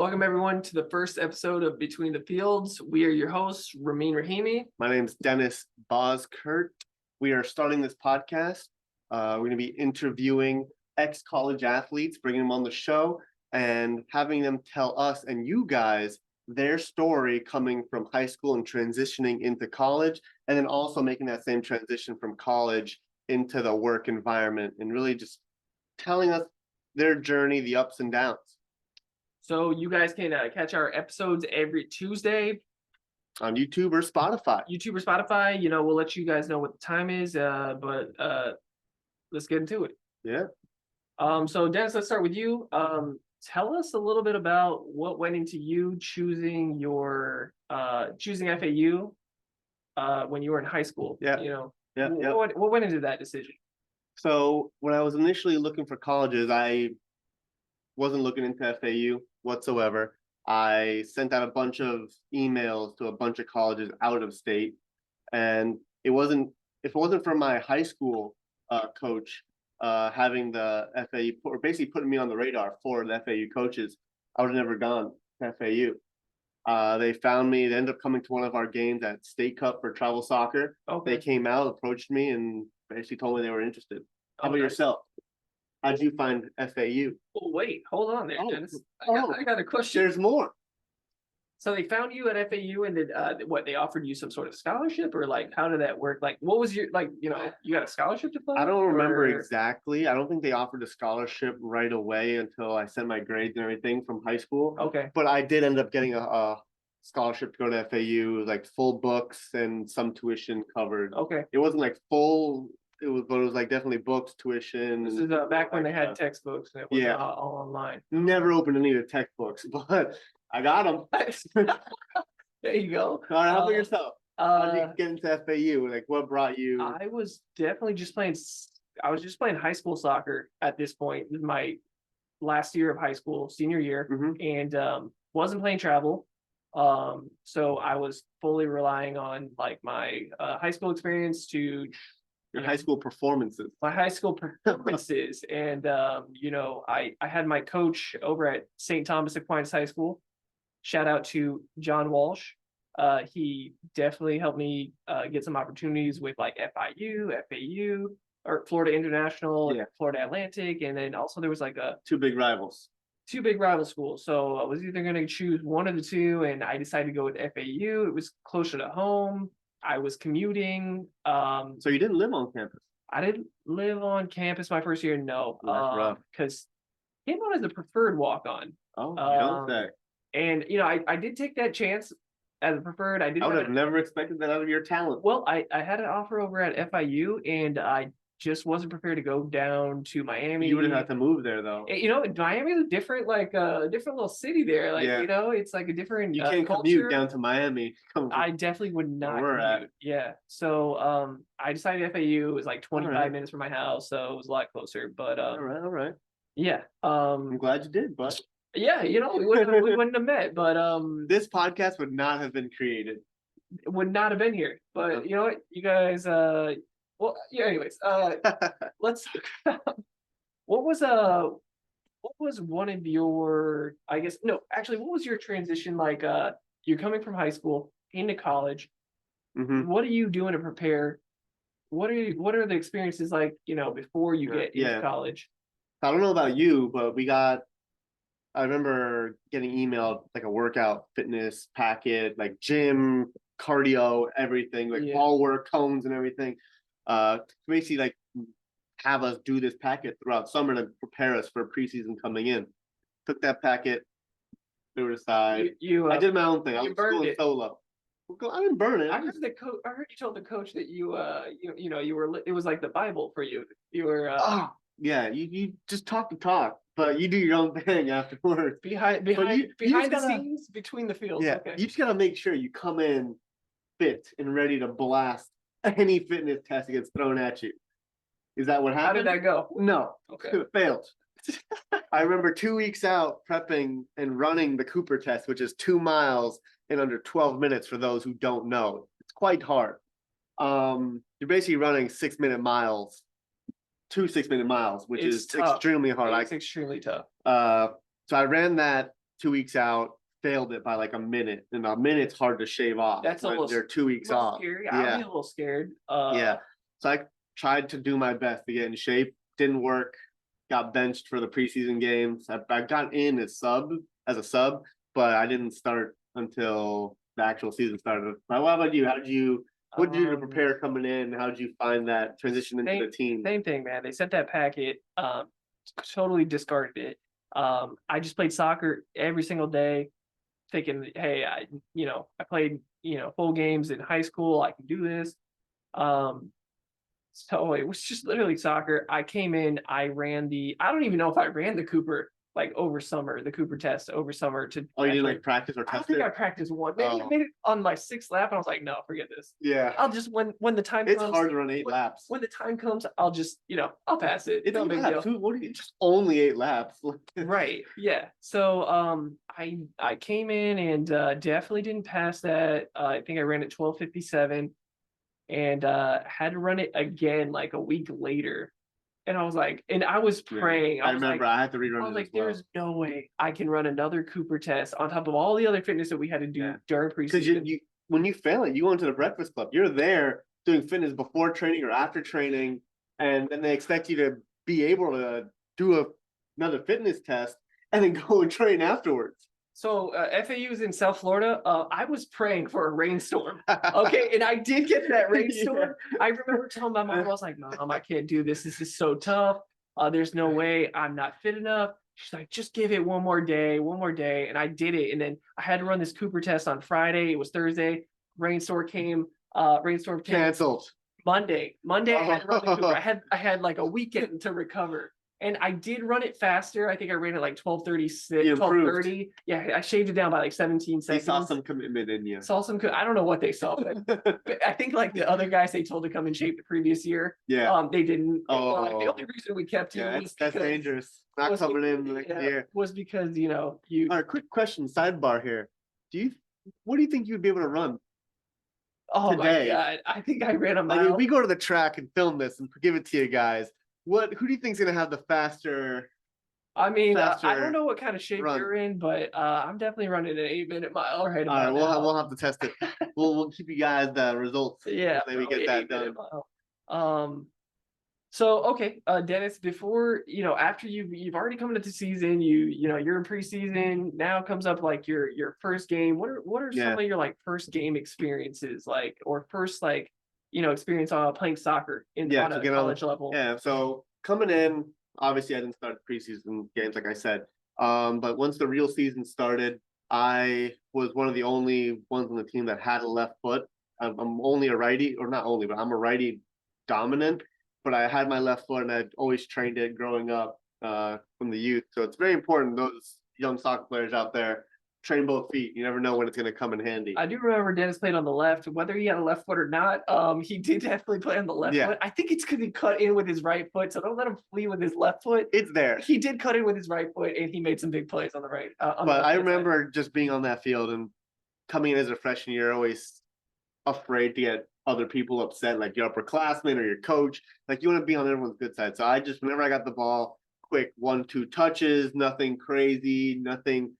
Welcome everyone to the first episode of Between the Fields. We are your hosts, Ramin Rahimi. My name's Dennis Boskurt. We are starting this podcast. We're going to be interviewing ex-college athletes, bringing them on the show and having them tell us and you guys their story coming from high school and transitioning into college, and then also making that same transition from college into the work environment and really just telling us their journey, the ups and downs. So you guys can catch our episodes every Tuesday on YouTube or Spotify. We'll let you guys know what the time is, but let's get into it. Yeah. So Dennis, let's start with you. Tell us a little bit about what went into you choosing FAU when you were in high school. What went into that decision? So when I was initially looking for colleges, I wasn't looking into FAU whatsoever. I sent out a bunch of emails to a bunch of colleges out of state, and if it wasn't for my high school coach having the FAU, or basically putting me on the radar for the FAU coaches, I would have never gone to FAU. They found me. They ended up coming to one of our games at State Cup for travel soccer. Okay. They came out, approached me, and basically told me they were interested. How about yourself? How'd you find FAU? Oh, wait, hold on there, Dennis. I got a question. There's more. So they found you at FAU, and did they offered you some sort of scholarship, or like how did that work? Like, what was your you got a scholarship to play? I don't remember exactly. I don't think they offered a scholarship right away until I sent my grades and everything from high school. Okay. But I did end up getting a scholarship to go to FAU, like full books and some tuition covered. Okay. It wasn't like full. It was like definitely books, tuition. This is back when they had textbooks and it was all online. Never opened any of the textbooks, but I got them. There you go. All right, how about yourself? How did you get into FAU? Like, what brought you? I was definitely just playing high school soccer at this point. This is my last year of high school, senior year, and wasn't playing travel. So I was fully relying on like my high school experience to high school performances. My high school performances. And, I had my coach over at St. Thomas Aquinas High School. Shout out to John Walsh. He definitely helped me get some opportunities with like FIU, FAU, or Florida International, Florida Atlantic. And then also there was like two big rival schools. So I was either going to choose one of the two, and I decided to go with FAU. It was closer to home. I was commuting. So you didn't live on campus? I didn't live on campus my first year, no. Because came on as a preferred walk-on. Oh, you don't say. And I did take that chance as a preferred. I would have never expected that out of your talent. Well, I had an offer over at FIU, and I just wasn't prepared to go down to Miami. You would have had to move there, though. Miami is a different little city there. It's like a different. You can't commute down to Miami. I definitely would not commute. Yeah. So I decided FAU was like 25 minutes from my house, so it was a lot closer. But all right. Yeah. I'm glad you did, but yeah, we wouldn't have met. But this podcast would not have been created. It would not have been here. But you know what, you guys. Well, yeah. Anyways, let's talk about what was one of your? I guess no. Actually, what was your transition like? You're coming from high school into college. Mm-hmm. What are you doing to prepare? What are the experiences like? Before you get into college. I don't know about you, but I remember getting emailed like a workout fitness packet, like gym, cardio, everything, like ball work, cones and everything. Basically like have us do this packet throughout summer to prepare us for preseason coming in. Took that packet, threw it aside. I did my own thing. I was going solo. I didn't burn it. I heard you told the coach that you were. It was like the Bible for you. You were. You just talk the talk, but you do your own thing afterwards. Behind the scenes, between the fields. Yeah, okay. You just gotta make sure you come in fit and ready to blast any fitness test that gets thrown at you. Is that what happened? How did that go? No. Okay. It failed. I remember 2 weeks out prepping and running the Cooper test, which is 2 miles in under 12 minutes for those who don't know. It's quite hard. You're basically running 6-minute miles, 2 6-minute miles, which is tough. Extremely hard. It's extremely tough. So I ran that 2 weeks out, failed it by like a minute, and a minute's hard to shave off. That's when almost they're 2 weeks off. scary. I'd Yeah, be a little scared. yeah. So I tried to do my best to get in shape. Didn't work. Got benched for the preseason games. I got in as a sub, but I didn't start until the actual season started. But what about you? What did you do to prepare coming in? How did you find that transition into the team? Same thing, man. They sent that packet, totally discarded it. I just played soccer every single day, thinking, hey, I played, full games in high school. I can do this. So it was just literally soccer. I came in, I don't even know if I ran the Cooper the Cooper test over summer to. Oh, you didn't like practice or test I don't think I practiced one. Maybe I made it on my 6th lap, and I was like, no, forget this. Yeah. I'll just when the time comes. It's hard to run 8 laps. When the time comes, I'll just I'll pass it. It's no 8 big laps. deal. What do you just only 8 laps? Right. Yeah. So I came in and definitely didn't pass that. I think I ran at 12:57 and had to run it again like a week later. And I was like, and I was praying. I remember I had to rerun it. I was like, as well. there's no way I can run another Cooper test on top of all the other fitness that we had to do during preseason. Because when you fail it, you go into the breakfast club. You're there doing fitness before training or after training, and then they expect you to be able to do another fitness test and then go and train afterwards. So FAU is in South Florida. I was praying for a rainstorm. Okay, and I did get that rainstorm. Yeah. I remember telling my mom, I was like, "Mom, I can't do this. This is so tough. There's no way I'm not fit enough." She's like, "Just give it one more day. And I did it. And then I had to run this Cooper test on Friday. It was Thursday. Rainstorm came. Canceled. Monday. I had to run the Cooper. I had like a weekend to recover. And I did run it faster. I think I ran it like 12:36, 12:30. Yeah, I shaved it down by like 17 seconds. They saw some commitment in you. I don't know what they saw, but I think like the other guys they told to come in shape the previous year. Yeah. They didn't. Oh. The only reason we kept you was that's dangerous. Not coming in next year. Was because you. All right, quick question, sidebar here. What do you think you'd be able to run? Oh today? My God! I think I ran a mile. I mean, we go to the track and film this and give it to you guys. Who do you think's gonna have the faster? I mean, I don't know what kind of shape you're in, but I'm definitely running an 8-minute mile right about now. All right, we'll have to test it. we'll keep you guys the results. Yeah, we get that done. So okay, Dennis, before after you've already come into the season, you're in preseason. Now comes up like your first game. What are some of your like first game experiences like, or first like experience on playing soccer on a college level? Yeah, so coming in, obviously I didn't start the preseason games like I said. But once the real season started, I was one of the only ones on the team that had a left foot. I'm only a righty, or not only, but I'm a righty dominant. But I had my left foot, and I'd always trained it growing up from the youth. So it's very important, those young soccer players out there, train both feet. You never know when it's going to come in handy. I do remember Dennis played on the left. Whether he had a left foot or not, he did definitely play on the left foot. I think it's because he cut in with his right foot, so don't let him flee with his left foot. It's there. He did cut in with his right foot, and he made some big plays on the right. But I remember just being on that field and coming in as a freshman year, always afraid to get other people upset, like your upperclassmen or your coach. Like you want to be on everyone's good side. So I just, whenever I got the ball, quick 1-2 touches, nothing crazy, nothing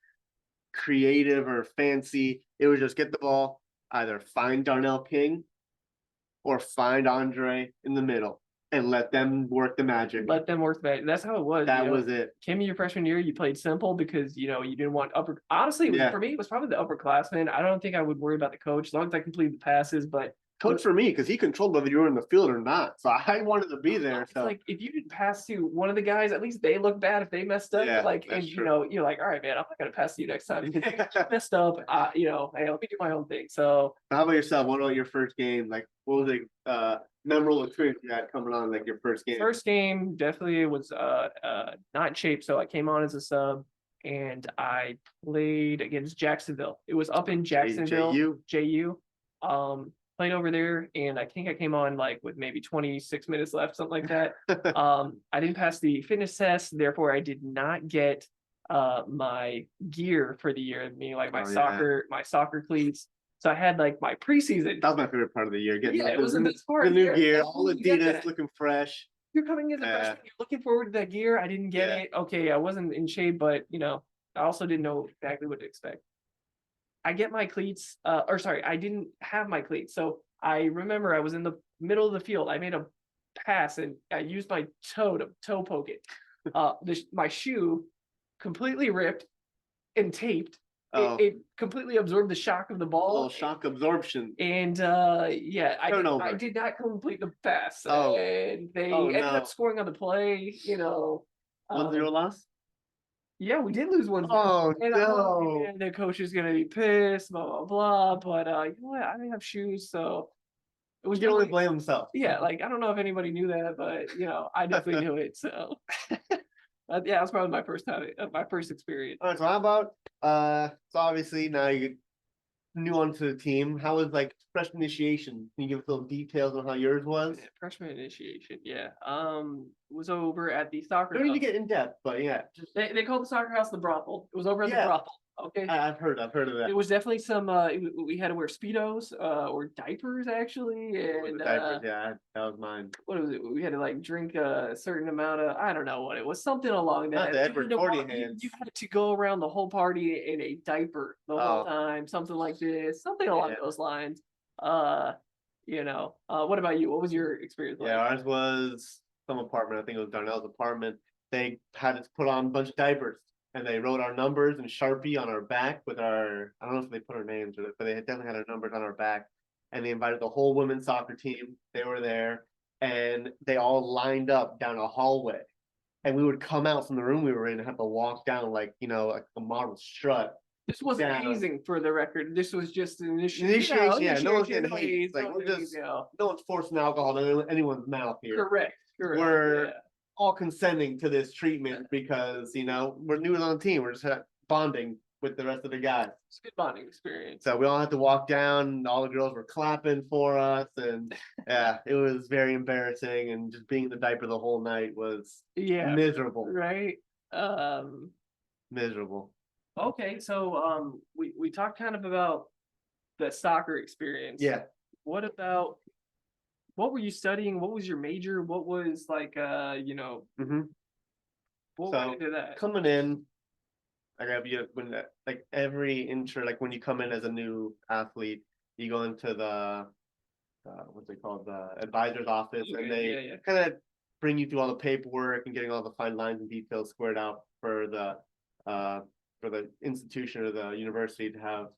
creative or fancy. It was just get the ball, either find Darnell King or find Andre in the middle and let them work the magic. That's how it was. That was it. Came in your freshman year, you played simple because you didn't want honestly for me it was probably the upperclassmen. I don't think I would worry about the coach as long as I completed the passes, but coach for me, because he controlled whether you were in the field or not. So I wanted to be there. So like if you didn't pass to one of the guys, at least they look bad if they messed up. You're like, all right, man, I'm not gonna pass to you next time. If you messed up, hey, let me do my own thing. So how about yourself? What about your first game? Like what was the memorable experience you had coming on, like your first game? First game definitely was not in shape, so I came on as a sub and I played against Jacksonville. It was up in Jacksonville. JU. Played over there, and I think I came on like with maybe 26 minutes left, something like that. I didn't pass the fitness test, therefore I did not get my gear for the year, meaning like my soccer cleats. So I had like my preseason. That was my favorite part of the year. It was the best part. The new gear, all Adidas, looking fresh. You're coming as a freshman, you're looking forward to that gear. I didn't get it. Okay, I wasn't in shape, but I also didn't know exactly what to expect. I get my cleats, I didn't have my cleats. So I remember I was in the middle of the field. I made a pass and I used my toe to toe poke it. My shoe completely ripped and taped. It completely absorbed the shock of the ball. Little shock absorption. And I did not complete the pass. And they ended up scoring on the play, you know. 1-0 loss? Yeah, we did lose 1-0. Oh, no. And the coach is gonna be pissed, blah blah blah. But you know what? I didn't have shoes, so it was. You can only blame himself. Yeah, like I don't know if anybody knew that, but you know, I definitely knew it. So yeah, that's probably my first time, my first experience. All right, so how about so obviously now you new onto the team. How was like freshman initiation? Can you give us little details on how yours was? Yeah, freshman initiation, yeah. Was over at the soccer. Don't need to get in depth, but yeah, just they called the soccer house the brothel. It was over at the brothel. Okay, I've heard of that. It was definitely some. We had to wear speedos or diapers actually, and diapers, yeah, that was mine. What was it? We had to like drink a certain amount of. I don't know what it was. Something along that. Not the Edward Forty hands. You had to go around the whole party in a diaper the whole time. Something like this. Something along those lines. You know. What about you? What was your experience like? Yeah, ours was some apartment. I think it was Darnell's apartment. They had us put on a bunch of diapers. And they wrote our numbers in Sharpie on our back with our, I don't know if they put our names with it, but they definitely had our numbers on our back. And they invited the whole women's soccer team. They were there and they all lined up down a hallway. And we would come out from the room we were in and have to walk down like, you know, like a model strut. This wasn't hazing for the record. This was just an initiation. No one's getting hazed. Like we're just, no one's forcing alcohol in anyone's mouth here. Correct. We're all consenting to this treatment because, you know, we're new on the team. We're just bonding with the rest of the guys. It's a good bonding experience. So we all had to walk down. All the girls were clapping for us. And yeah, it was very embarrassing. And just being in the diaper the whole night was miserable. Right. Miserable. Okay. So we talked kind of about the soccer experience. Yeah. What were you studying? What was your major? What was like, you know, what went into that? Coming in, I got you when like every intro, like when you come in as a new athlete, you go into the what's it called, the advisor's office, and they kind of bring you through all the paperwork and getting all the fine lines and details squared out for the institution or the university to have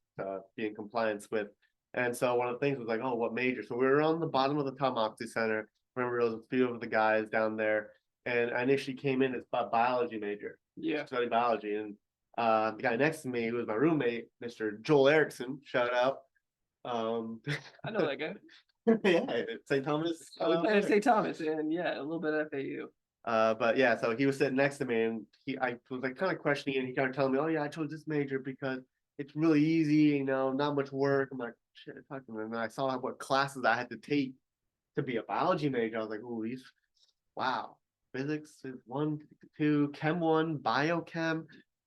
be in compliance with. And so one of the things was like, oh, what major? So we were on the bottom of the Tom Moxley Center. Remember, there was a few of the guys down there. And I initially came in as a biology major. Yeah. Study biology. And the guy next to me, who was my roommate, Mr. Joel Erickson, shout out. I know that guy. Yeah, St. Thomas. We played at St. Thomas, and a little bit at FAU. But yeah, so he was sitting next to me, and I was like kind of questioning, and he kind of telling me, oh yeah, I chose this major because it's really easy, you know, not much work. I'm like, shit, talking to him. And I saw what classes I had to take to be a biology major. I was like, oh, wow. Physics is 1, 2, Chem 1, Biochem.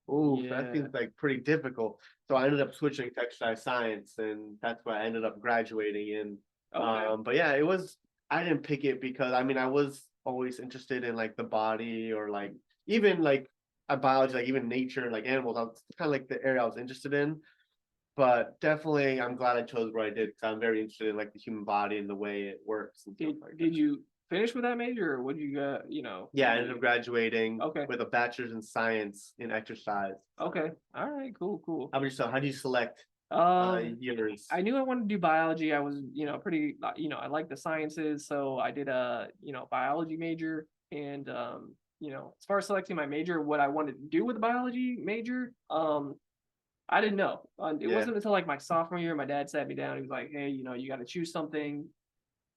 Oh, that seems like pretty difficult. So I ended up switching to exercise science, and that's what I ended up graduating in. But yeah, I didn't pick it because, I mean, I was always interested in like the body or like even like biology, like even nature, like animals. That's kind of like the area I was interested in. But definitely, I'm glad I chose what I did because I'm very interested in like the human body and the way it works. And did you finish with that major, or what did you you know? Yeah, I ended up graduating with a bachelor's in science in exercise. Okay, all right, cool. How about yourself? How do you select yours? I knew I wanted to do biology. I was, you know, pretty, you know, I like the sciences, so I did a, you know, biology major. And you know, as far as selecting my major, what I wanted to do with the biology major, I didn't know. It wasn't until like my sophomore year, my dad sat me down. He was like, "Hey, you know, you got to choose something,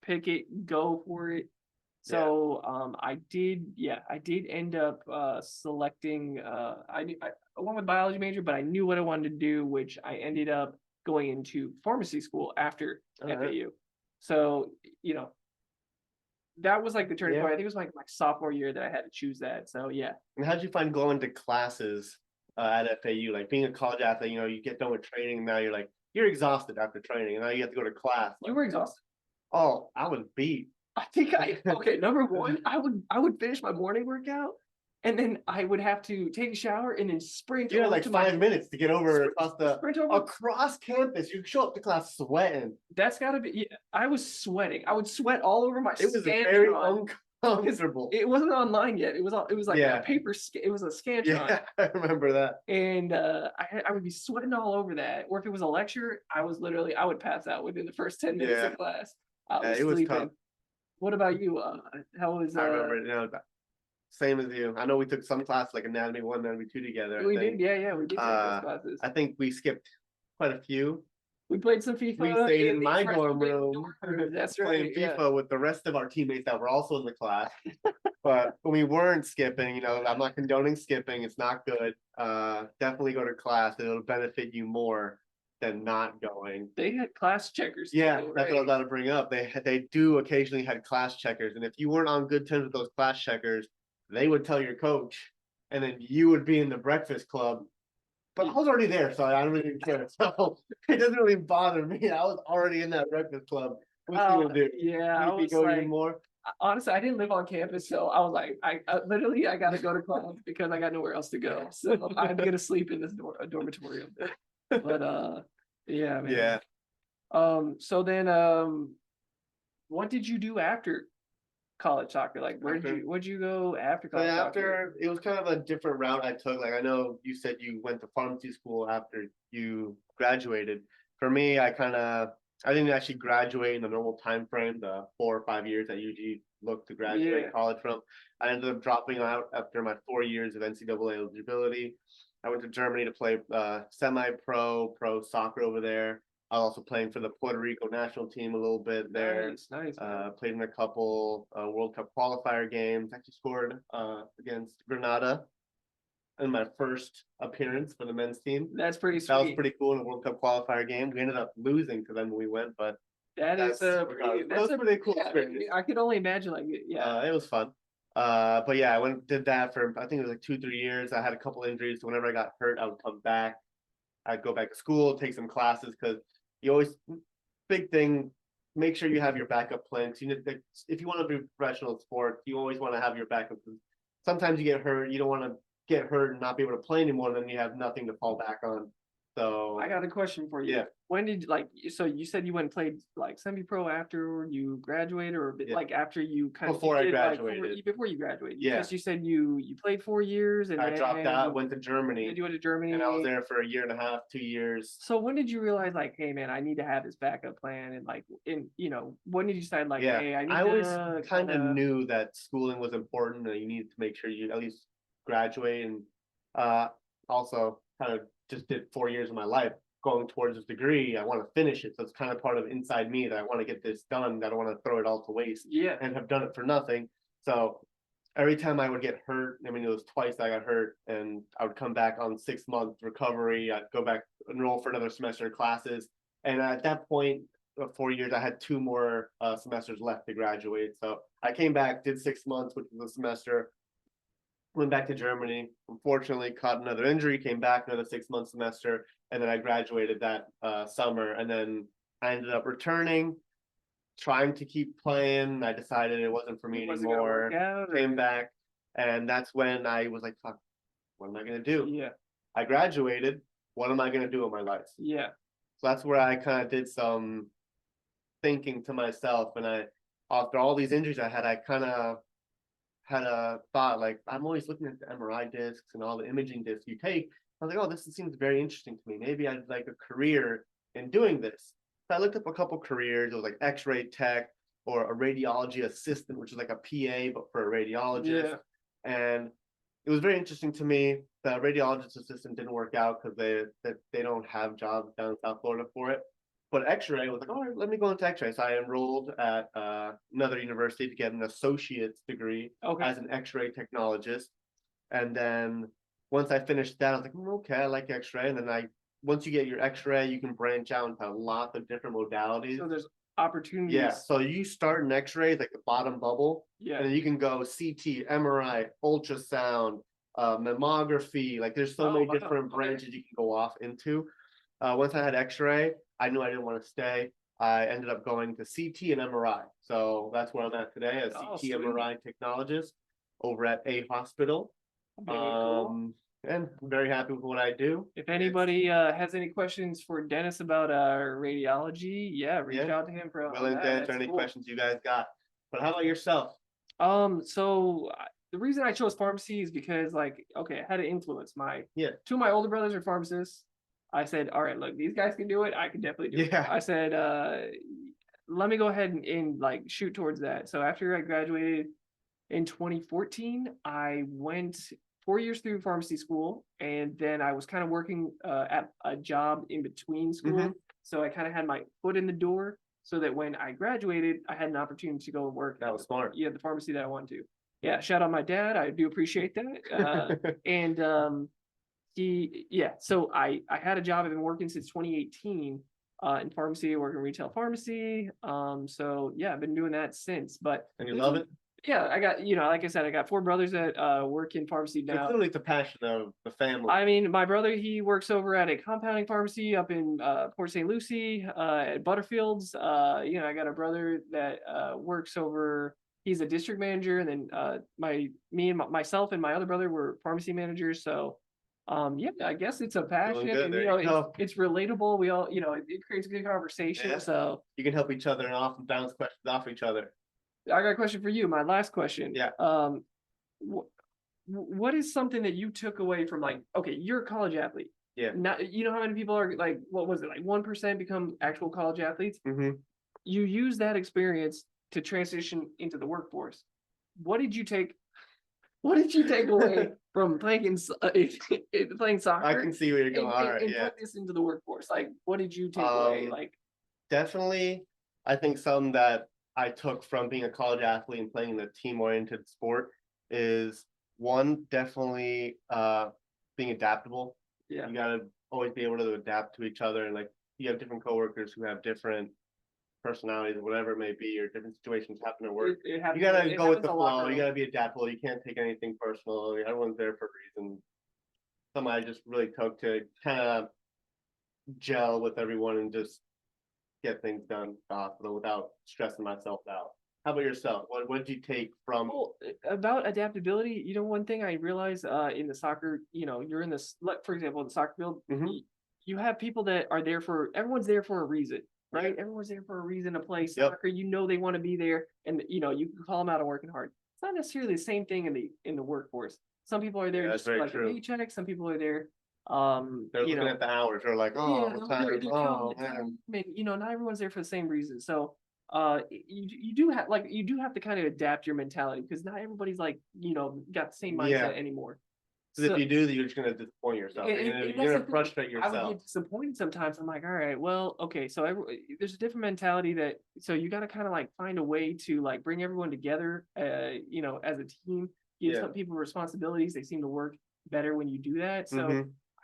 pick it, go for it." So I did end up selecting. I went with biology major, but I knew what I wanted to do, which I ended up going into pharmacy school after FAU. So you know, that was like the turning point. I think it was like my sophomore year that I had to choose that. So yeah. And how did you find going to classes at FAU? Like being a college athlete, you know, you get done with training, and now you're exhausted after training, and now you have to go to class. You were exhausted. Oh, I was beat. I think number one, I would finish my morning workout, And then I would have to take a shower and then sprint You had over like to 5 minutes to get over sprint over. across campus. You show up to class sweating. That's gotta be. Yeah, I was sweating. I would sweat all over my. It was very Scantron. uncomfortable. It wasn't online yet. It was like Yeah. a paper. It was a Scantron. Yeah, I remember that. And I would be sweating all over that. Or if it was a lecture, I would pass out within the first 10 minutes of class. I was it was sleeping. tough. What about you? How was? I remember, same as you. I know we took some class like Anatomy 1, Anatomy 2 together. We did, yeah, we did take those classes. I think we skipped quite a few. We played some FIFA. We stayed in my dorm room. That's playing right. FIFA with the rest of our teammates that were also in the class. But when we weren't skipping, I'm not condoning skipping. It's not good. Definitely go to class. It'll benefit you more than not going. They had class checkers. Yeah, too, that's what I was about to bring up. They do occasionally had class checkers, and if you weren't on good terms with those class checkers, they would tell your coach, and then you would be in the breakfast club. But I was already there, so I don't really care. So it doesn't really bother me. I was already in that breakfast club. What's he gonna do? Yeah, I was go like, anymore? Honestly, I didn't live on campus, so I was like, I literally I got to go to class because I got nowhere else to go. So I'm gonna sleep in this dormitory. But yeah, man. Yeah. So then, what did you do after college soccer? Like, where'd you go after college soccer? It was kind of a different route I took. Like, I know you said you went to pharmacy school after you graduated. For me, I didn't actually graduate in the normal time frame, the 4 or 5 years I usually look to graduate college from. I ended up dropping out after my 4 years of NCAA eligibility. I went to Germany to play semi-pro, pro soccer over there. I was also playing for the Puerto Rico national team a little bit there. Nice. Played in a couple World Cup qualifier games. Actually scored against Grenada in my first appearance for the men's team. That's pretty sweet. That was pretty cool in a World Cup qualifier game. We ended up losing to them when we went, but that's a pretty cool experience. I could only imagine, like, it was fun. But yeah, I did that for, I think it was like 2-3 years. I had a couple injuries, so whenever I got hurt, I would come back. I'd go back to school, take some classes, because you always, big thing, make sure you have your backup plan. If you want to be a professional sport, you always want to have your backup. Sometimes you get hurt, you don't want to get hurt and not be able to play anymore, and then you have nothing to fall back on. So I got a question for you. Yeah. When did so you said you went and played like semi-pro after you graduated, or like after you before I graduated? Like, before you graduated. Yeah. Because you said you played 4 years and I dropped out, went to Germany. You went to Germany, and I was there for 1.5 years, 2 years. So when did you realize, like, hey man, I need to have this backup plan, and like, when did you decide, like, hey, I always kind of knew that schooling was important, and you needed to make sure you at least graduate, and also kind of just did 4 years of my life going towards this degree. I want to finish it, so it's kind of part of inside me that I want to get this done, that I don't want to throw it all to waste and have done it for nothing. So every time I would get hurt, I mean, it was twice I got hurt, and I would come back on 6-month recovery. I'd go back, enroll for another semester of classes, and at that point of 4 years, I had 2 more semesters left to graduate. So I came back, did 6 months, which was a semester, went back to Germany, unfortunately caught another injury, came back another 6-month semester, and then I graduated that summer. And then I ended up returning, trying to keep playing. I decided it wasn't for me anymore. Came back, and that's when I was like, fuck, what am I gonna do? Yeah. I graduated. What am I gonna do in my life? Yeah. So that's where I kind of did some thinking to myself. And after all these injuries I kind of had a thought, like, I'm always looking at the MRI discs and all the imaging discs you take. I was like, oh, this seems very interesting to me. Maybe I'd like a career in doing this. So I looked up a couple careers. It was like X-ray tech or a radiology assistant, which is like a PA, but for a radiologist. Yeah. And it was very interesting to me. The radiologist assistant didn't work out because they don't have jobs down in South Florida for it. But X-ray, I was like, all right, let me go into X-ray. So I enrolled at another university to get an associate's degree as an X-ray technologist. And then once I finished that, I was like, okay, I like X-ray. And then once you get your X-ray, you can branch out into lots of different modalities. So there's opportunities. Yeah. So you start in X-ray, like the bottom bubble. Yeah. And then you can go CT, MRI, ultrasound, mammography. Like there's so many different branches you can go off into. Once I had X-ray, I knew I didn't want to stay. I ended up going to CT and MRI. So that's where I'm at today, a CT MRI technologist over at a hospital. Very cool. And I'm very happy with what I do. If anybody has any questions for Dennis about radiology, yeah, reach out to him for Willing to answer any questions you guys got. But how about yourself? The reason I chose pharmacy is because, like, okay, I had an influence. Two of my older brothers are pharmacists. I said, all right, look, these guys can do it. I can definitely do it. I said, let me go ahead and like shoot towards that. So after I graduated in 2014, I went 4 years through pharmacy school, and then I was kind of working at a job in between school. So I kind of had my foot in the door, so that when I graduated, I had an opportunity to go and work. That was smart. Yeah, the pharmacy that I wanted to. Yeah, shout out my dad. I do appreciate that. So I had a job. I've been working since 2018 in pharmacy, working retail pharmacy. So yeah, I've been doing that since. And you love it? Yeah, I got, like I said, I got 4 brothers that work in pharmacy now. Clearly it's a passion of the family. I mean, my brother, he works over at a compounding pharmacy up in Port St. Lucie at Butterfields. I got a brother that works over, he's a district manager, and then myself and my other brother were pharmacy managers. So I guess it's a passion, and it's relatable. We all, it creates a good conversation. Yeah. So you can help each other and often bounce questions off each other. I got a question for you. My last question. Yeah. What is something that you took away from, like, okay, you're a college athlete. Yeah. Not, you know how many people are like, what was it, like 1% become actual college athletes? You use that experience to transition into the workforce. What did you take away from playing soccer? I can see where you're going. All right, and put this into the workforce. Like, what did you take away? Like, definitely, I think some that I took from being a college athlete and playing in a team-oriented sport is, one, definitely being adaptable. Yeah. You gotta always be able to adapt to each other, and like you have different coworkers who have different personalities or whatever it may be, or different situations happen at work. You gotta go with the flow. You gotta be adaptable. You can't take anything personal. Everyone's there for a reason. Something I just really took to kind of gel with everyone and just get things done without stressing myself out. How about yourself? What did you take from? Well, about adaptability, one thing I realized in the soccer, you're in this, for example, in the soccer field, you have people that are there everyone's there for a reason, right? Everyone's there for a reason to play soccer. They want to be there, and you can call them out on working hard. It's not necessarily the same thing in the workforce. Some people are there just for like a paycheck. Some people are there. They're looking at the hours. They're like, oh, they're man. Not everyone's there for the same reason. So you do have to kind of adapt your mentality, because not everybody's like got the same mindset anymore. Because if you do, you're just gonna disappoint yourself. You're gonna frustrate yourself. I would get disappointed sometimes. I'm like, all right, well, okay, so there's a different mentality so you got to kind of like find a way to like bring everyone together, as a team. Give some people responsibilities. They seem to work better when you do that. So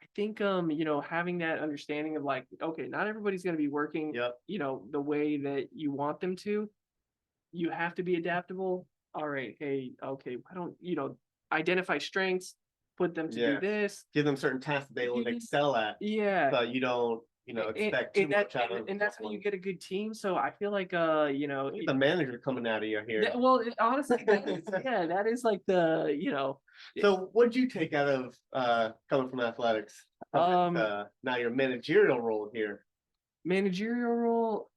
I think having that understanding of like, okay, not everybody's going to be working the way that you want them to. You have to be adaptable. All right, hey, okay, why don't identify strengths, put them to do this, give them certain tasks that they will excel at, so you don't expect too much out of them. And that's how you get a good team. So I feel like the manager coming out of you here. Well, honestly, that is like the So what'd you take out of coming from athletics? Now your managerial role here. Managerial role,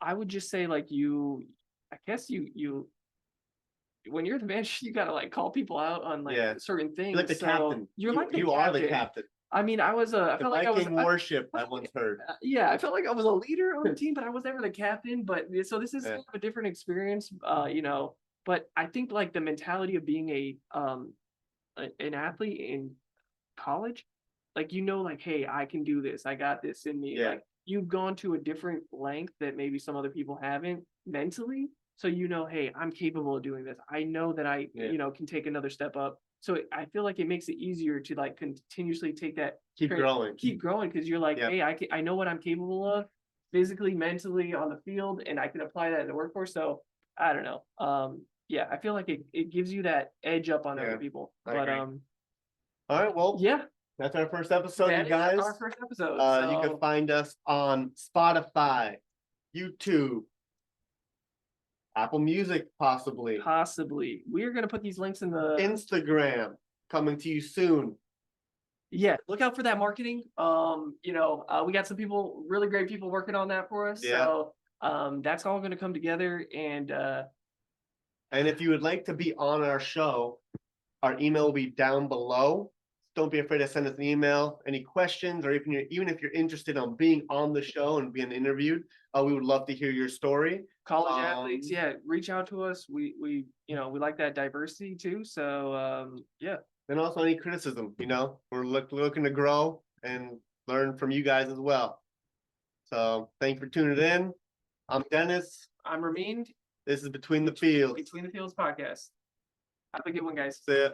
I would just say, like, I guess you when you're the manager, you gotta like call people out on like certain things. You're like the captain. You are the captain. I mean, I felt like I was worship. I once heard. I felt like I was a leader on the team, but I was never the captain. But so this is kind of a different experience, But I think like the mentality of being an athlete in college, like like, hey, I can do this. I got this in me. Like, you've gone to a different length that maybe some other people haven't mentally. So hey, I'm capable of doing this. I know that I can take another step up. So I feel like it makes it easier to like continuously take that keep growing, because you're like, hey, I know what I'm capable of physically, mentally on the field, and I can apply that in the workforce. So I don't know. I feel like it gives you that edge up on other people. But all right, well, that's our first episode, you guys. Our first episode. You can find us on Spotify, YouTube, Apple Music, possibly. Possibly. We're gonna put these links in the Instagram, coming to you soon. Yeah, look out for that marketing. We got some people, really great people working on that for us. Yeah. So that's all gonna come together. And if you would like to be on our show, our email will be down below. Don't be afraid to send us an email. Any questions, or even if you're interested on being on the show and being interviewed, we would love to hear your story. college athletes, yeah, reach out to us. We like that diversity too. So yeah. And also any criticism, we're looking to grow and learn from you guys as well. So thank you for tuning in. I'm Dennis. I'm Ramin. This is Between the Fields. Between the Fields Podcast. Have a good one, guys. See ya.